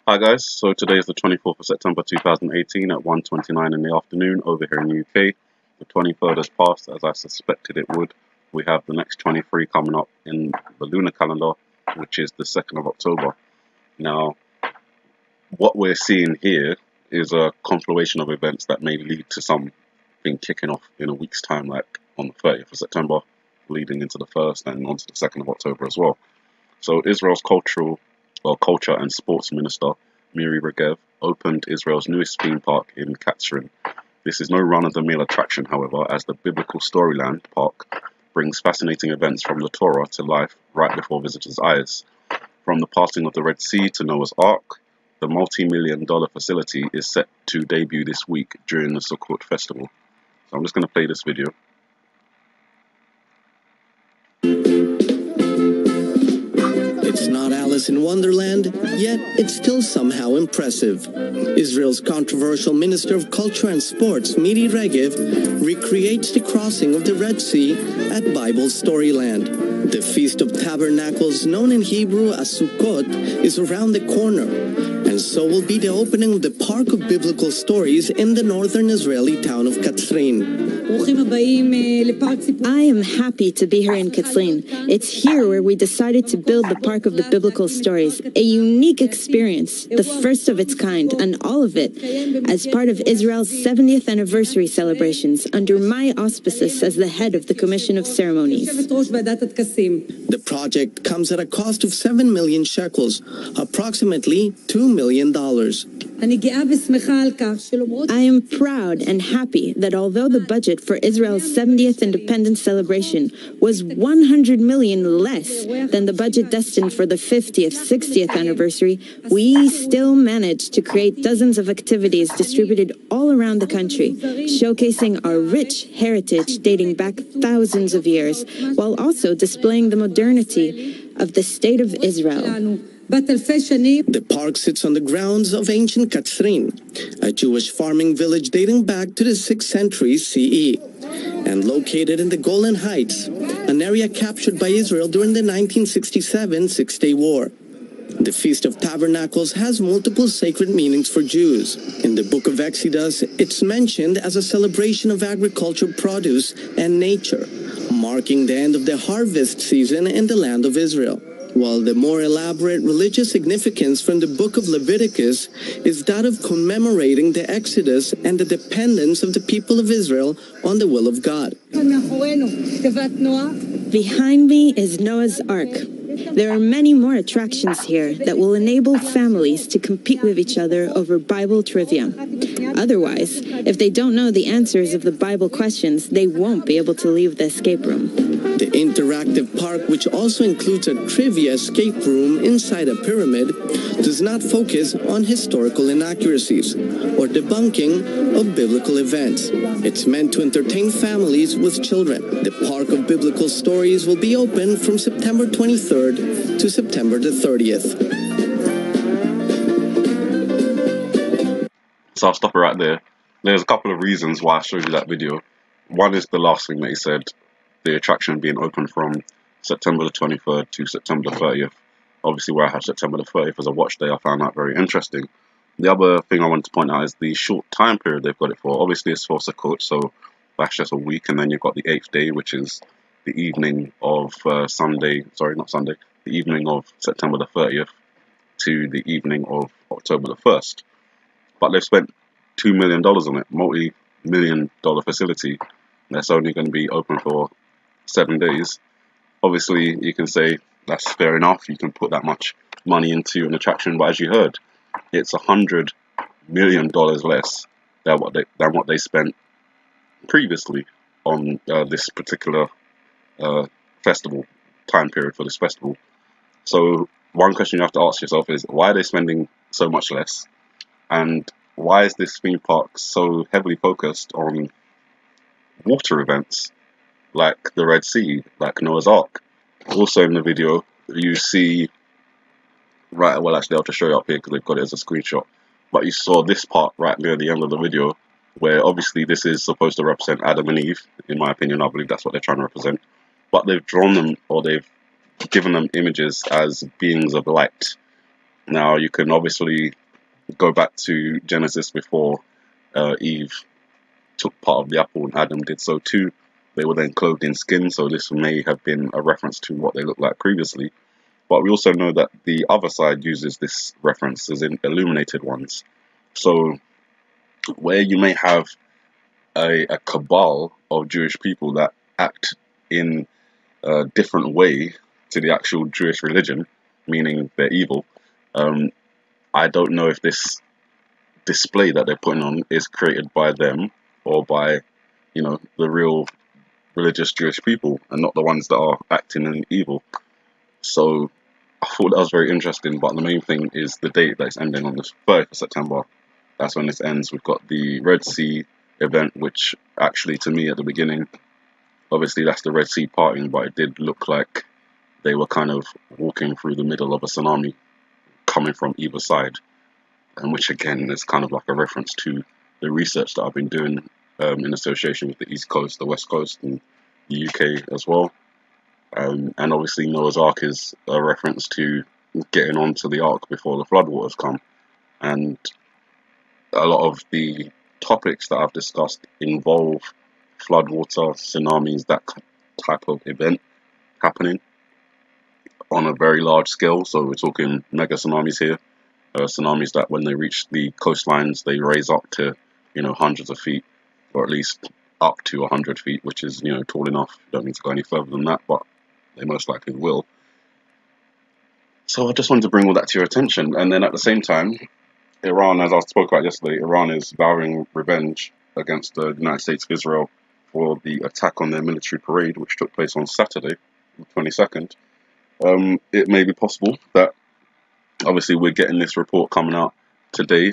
Hi guys, so today is the 24th of September 2018 at 1:29 in the afternoon over here in the UK. The 23rd has passed as I suspected it would. We have the next 23 coming up in the lunar calendar, which is the 2nd of October. Now, what we're seeing here is a confluation of events that may lead to something kicking off in a week's time, like on the 30th of September, leading into the 1st and onto the 2nd of October as well. So Israel's culture and sports minister, Miri Regev, opened Israel's newest theme park in Katzrin. This is no run-of-the-mill attraction, however, as the biblical Storyland park brings fascinating events from the Torah to life right before visitors' eyes. From the parting of the Red Sea to Noah's Ark, the multi-million-dollar facility is set to debut this week during the Sukkot festival. So I'm just going to play this video. It's not Alice in Wonderland, yet it's still somehow impressive. Israel's controversial Minister of Culture and Sports, Miri Regev, recreates the crossing of the Red Sea at Bible Storyland. The Feast of Tabernacles, known in Hebrew as Sukkot, is around the corner, and so will be the opening of the Park of Biblical Stories in the northern Israeli town of Katzrin. I am happy to be here in Katzrin. It's here where we decided to build the Park of the Biblical Stories, a unique experience, the first of its kind, and all of it as part of Israel's 70th anniversary celebrations under my auspices as the head of the Commission of Ceremonies. The project comes at a cost of 7 million shekels, approximately $2 million. I am proud and happy that although the budget for Israel's 70th independence celebration was 100 million less than the budget destined for the 50th, 60th anniversary, we still managed to create dozens of activities distributed all around the country, showcasing our rich heritage dating back thousands of years, while also displaying the modernity of the State of Israel. The park sits on the grounds of ancient Katzrin, a Jewish farming village dating back to the 6th century CE, and located in the Golan Heights, an area captured by Israel during the 1967 Six-Day War. The Feast of Tabernacles has multiple sacred meanings for Jews. In the book of Exodus, it's mentioned as a celebration of agricultural produce and nature, marking the end of the harvest season in the land of Israel. While the more elaborate religious significance from the book of Leviticus is that of commemorating the Exodus and the dependence of the people of Israel on the will of God. Behind me is Noah's Ark. There are many more attractions here that will enable families to compete with each other over Bible trivia. Otherwise, if they don't know the answers of the Bible questions, they won't be able to leave the escape room. The interactive park, which also includes a trivia escape room inside a pyramid, does not focus on historical inaccuracies or debunking of biblical events. It's meant to entertain families with children. The Park of Biblical Stories will be open from September 23rd to September the 30th. So I'll stop it right there. There's a couple of reasons why I showed you that video. One is the last thing that he said, the attraction being open from September the 23rd to September the 30th. Obviously, where I have September the 30th as a watch day, I found that very interesting. The other thing I wanted to point out is the short time period they've got it for. Obviously, it's for Sukkot, so that's just a week, and then you've got the 8th day, which is the evening of the evening of September the 30th to the evening of October the 1st. But they've spent $2 million on it, multi-million-dollar facility. That's only going to be open for 7 days. Obviously, you can say that's fair enough. You can put that much money into an attraction, but as you heard, it's $100 million less than what they spent previously on this particular festival time period for this festival. So one question you have to ask yourself is, why are they spending so much less? And why is this theme park so heavily focused on water events like the Red Sea, like Noah's Ark? Also in the video, you see, right, well actually I'll just show you up here because they've got it as a screenshot, but you saw this part right near the end of the video where obviously this is supposed to represent Adam and Eve. In my opinion, I believe that's what they're trying to represent. But they've drawn them, or they've given them images as beings of light. Now, you can obviously go back to Genesis before Eve took part of the apple and Adam did so too. They were then clothed in skin, so this may have been a reference to what they looked like previously. But we also know that the other side uses this reference as in illuminated ones. So where you may have a cabal of Jewish people that act in a different way to the actual Jewish religion, meaning they're evil, I don't know if this display that they're putting on is created by them or by, the real religious Jewish people and not the ones that are acting in evil. So I thought that was very interesting, but the main thing is the date that it's ending on the 3rd of September. That's when this ends. We've got the Red Sea event, which actually to me at the beginning, obviously that's the Red Sea parting, but it did look like they were kind of walking through the middle of a tsunami coming from either side, and which again is kind of like a reference to the research that I've been doing in association with the East Coast, the West Coast, and the UK as well. And obviously Noah's Ark is a reference to getting onto the Ark before the floodwaters come. And a lot of the topics that I've discussed involve floodwater, tsunamis, that type of event happening on a very large scale. So we're talking mega tsunamis here. Tsunamis that when they reach the coastlines, they raise up to, hundreds of feet, or at least up to 100 feet, which is, tall enough. You don't need to go any further than that, but they most likely will. So I just wanted to bring all that to your attention. And then at the same time, Iran, as I spoke about yesterday, Iran is vowing revenge against the United States of Israel for the attack on their military parade, which took place on Saturday, the 22nd. It may be possible that, obviously, we're getting this report coming out today,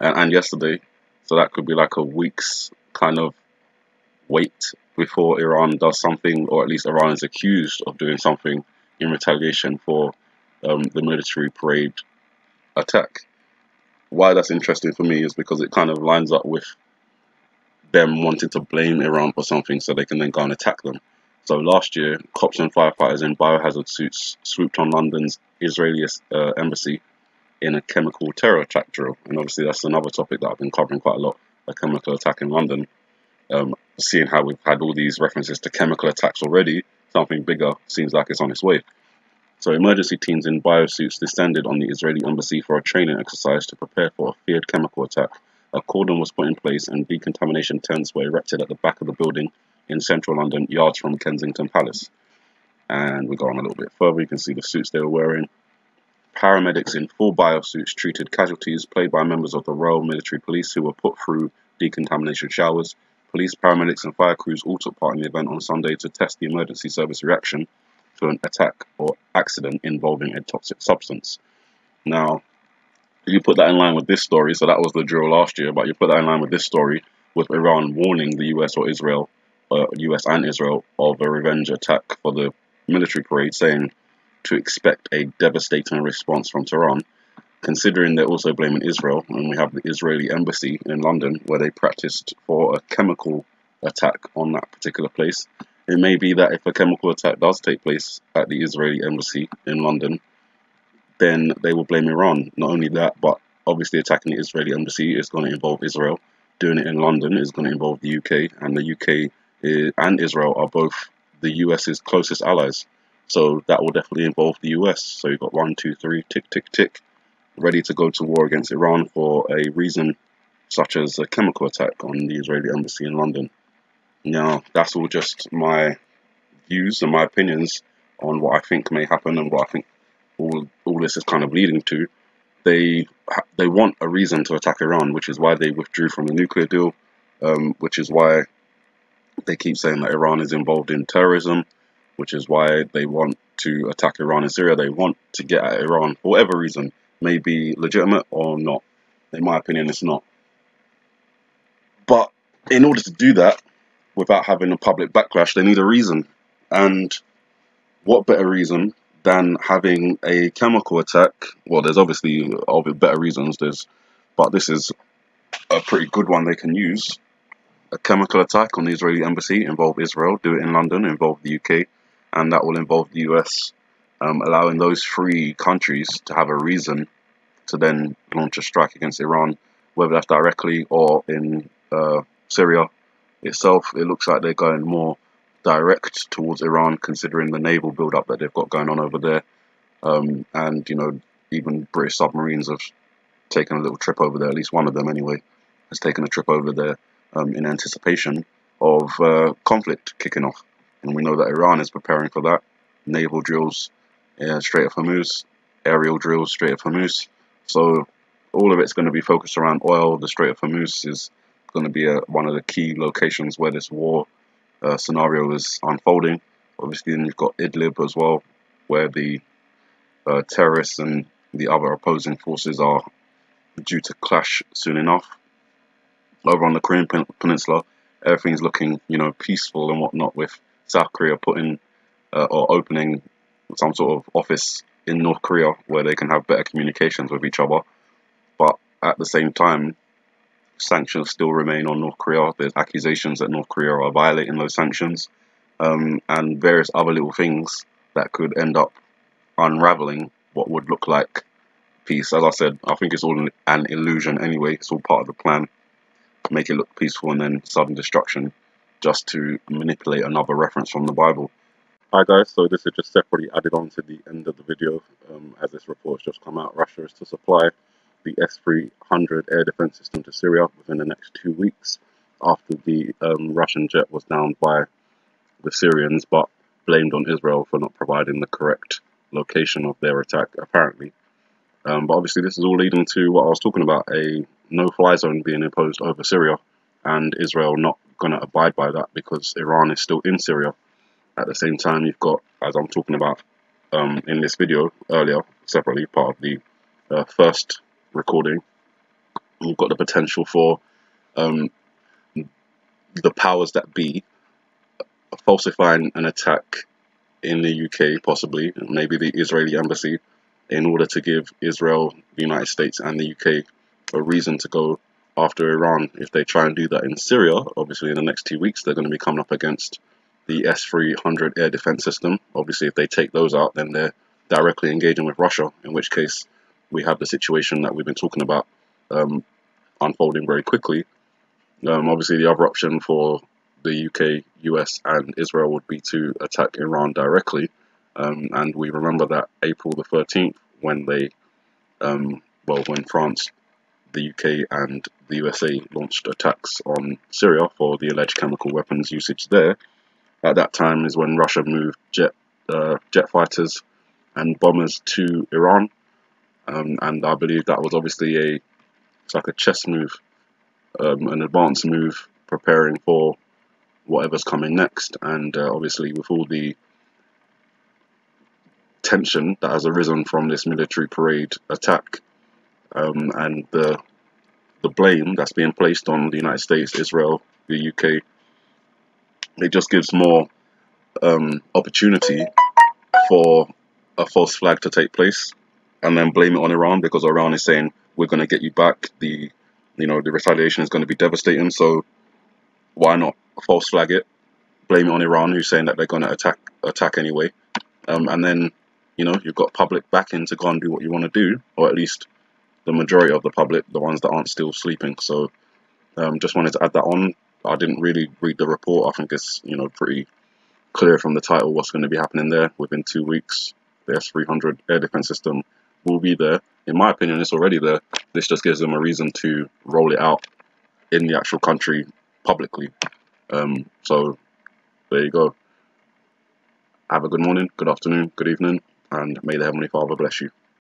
and yesterday, so that could be like a week's kind of wait before Iran does something, or at least Iran is accused of doing something in retaliation for the military parade attack. Why that's interesting for me is because it kind of lines up with them wanting to blame Iran for something so they can then go and attack them. So last year, cops and firefighters in biohazard suits swooped on London's Israeli embassy in a chemical terror attack drill. And obviously that's another topic that I've been covering quite a lot, a chemical attack in London. Seeing how we've had all these references to chemical attacks already, something bigger seems like it's on its way. So emergency teams in biosuits descended on the Israeli embassy for a training exercise to prepare for a feared chemical attack. A cordon was put in place and decontamination tents were erected at the back of the building in central London, yards from Kensington Palace. And we go on a little bit further, you can see the suits they were wearing. Paramedics in full biosuits treated casualties played by members of the Royal Military Police who were put through decontamination showers. Police, paramedics and fire crews all took part in the event on Sunday to test the emergency service reaction to an attack or accident involving a toxic substance. Now, you put that in line with this story, so that was the drill last year, but you put that in line with this story with Iran warning the US or Israel, US and Israel, of a revenge attack for the military parade, saying to expect a devastating response from Tehran. Considering they're also blaming Israel, and we have the Israeli embassy in London where they practiced for a chemical attack on that particular place. It may be that if a chemical attack does take place at the Israeli embassy in London, then they will blame Iran. Not only that, but obviously attacking the Israeli embassy is going to involve Israel. Doing it in London is going to involve the UK, and the UK and Israel are both the US's closest allies. So that will definitely involve the US. So you've got 1, 2, 3, tick, tick, tick, ready to go to war against Iran for a reason such as a chemical attack on the Israeli embassy in London. Now, that's all just my views and my opinions on what I think may happen and what I think all this is kind of leading to. They want a reason to attack Iran, which is why they withdrew from the nuclear deal, which is why they keep saying that Iran is involved in terrorism, which is why they want to attack Iran in Syria. They want to get at Iran for whatever reason, may be legitimate or not. In my opinion, it's not. But in order to do that, without having a public backlash, they need a reason. And what better reason than having a chemical attack? Well, there's obviously better reasons, but this is a pretty good one they can use. A chemical attack on the Israeli embassy, involve Israel, do it in London, involve the UK, and that will involve the US, allowing those three countries to have a reason to then launch a strike against Iran, whether that's directly or in Syria itself. It looks like they're going more direct towards Iran, considering the naval build-up that they've got going on over there. And, you know, even British submarines have taken a little trip over there, at least one of them anyway, has taken a trip over there in anticipation of conflict kicking off. And we know that Iran is preparing for that. Naval drills, Strait of Hormuz, aerial drills, Strait of Hormuz. So all of it's going to be focused around oil. The Strait of Hormuz is going to be one of the key locations where this war scenario is unfolding. Obviously, then you've got Idlib as well, where the terrorists and the other opposing forces are due to clash soon enough. Over on the Korean Peninsula, everything's looking, you know, peaceful and whatnot, with South Korea putting or opening some sort of office in North Korea where they can have better communications with each other. But at the same time, sanctions still remain on North Korea. There's accusations that North Korea are violating those sanctions, and various other little things that could end up unraveling what would look like peace. As I said, I think it's all an illusion anyway. It's all part of the plan to make it look peaceful, and then sudden destruction just to manipulate another reference from the Bible. Hi guys, so this is just separately added on to the end of the video. As this report has just come out, Russia is to supply the S300 air defense system to Syria within the next 2 weeks, after the Russian jet was downed by the Syrians, but blamed on Israel for not providing the correct location of their attack, apparently. But obviously this is all leading to what I was talking about, a no-fly zone being imposed over Syria, and Israel not going to abide by that because Iran is still in Syria. At the same time, you've got, as I'm talking about in this video earlier, separately, part of the first recording, you've got the potential for the powers that be falsifying an attack in the UK, possibly, maybe the Israeli embassy, in order to give Israel, the United States and the UK a reason to go after Iran. If they try and do that in Syria, obviously in the next 2 weeks, they're going to be coming up against the S300 air defense system. Obviously, if they take those out, then they're directly engaging with Russia, in which case we have the situation that we've been talking about unfolding very quickly. Obviously, the other option for the UK, US and Israel would be to attack Iran directly. And we remember that April the 13th, when they, when France, the UK and the USA launched attacks on Syria for the alleged chemical weapons usage there. At that time is when Russia moved jet fighters and bombers to Iran, and I believe that was obviously it's like a chess move, an advanced move, preparing for whatever's coming next. And obviously, with all the tension that has arisen from this military parade attack, and the blame that's being placed on the United States, Israel, the UK, it just gives more opportunity for a false flag to take place, and then blame it on Iran, because Iran is saying, we're going to get you back. The retaliation is going to be devastating. So why not false flag it, blame it on Iran, who's saying that they're going to attack anyway, and then you've got public backing to go and do what you want to do, or at least the majority of the public, the ones that aren't still sleeping. So just wanted to add that on. I didn't really read the report. I think it's pretty clear from the title what's going to be happening there. Within 2 weeks, the S300 air defense system will be there. In my opinion, it's already there. This just gives them a reason to roll it out in the actual country publicly. So there you go. Have a good morning, good afternoon, good evening, and may the Heavenly Father bless you.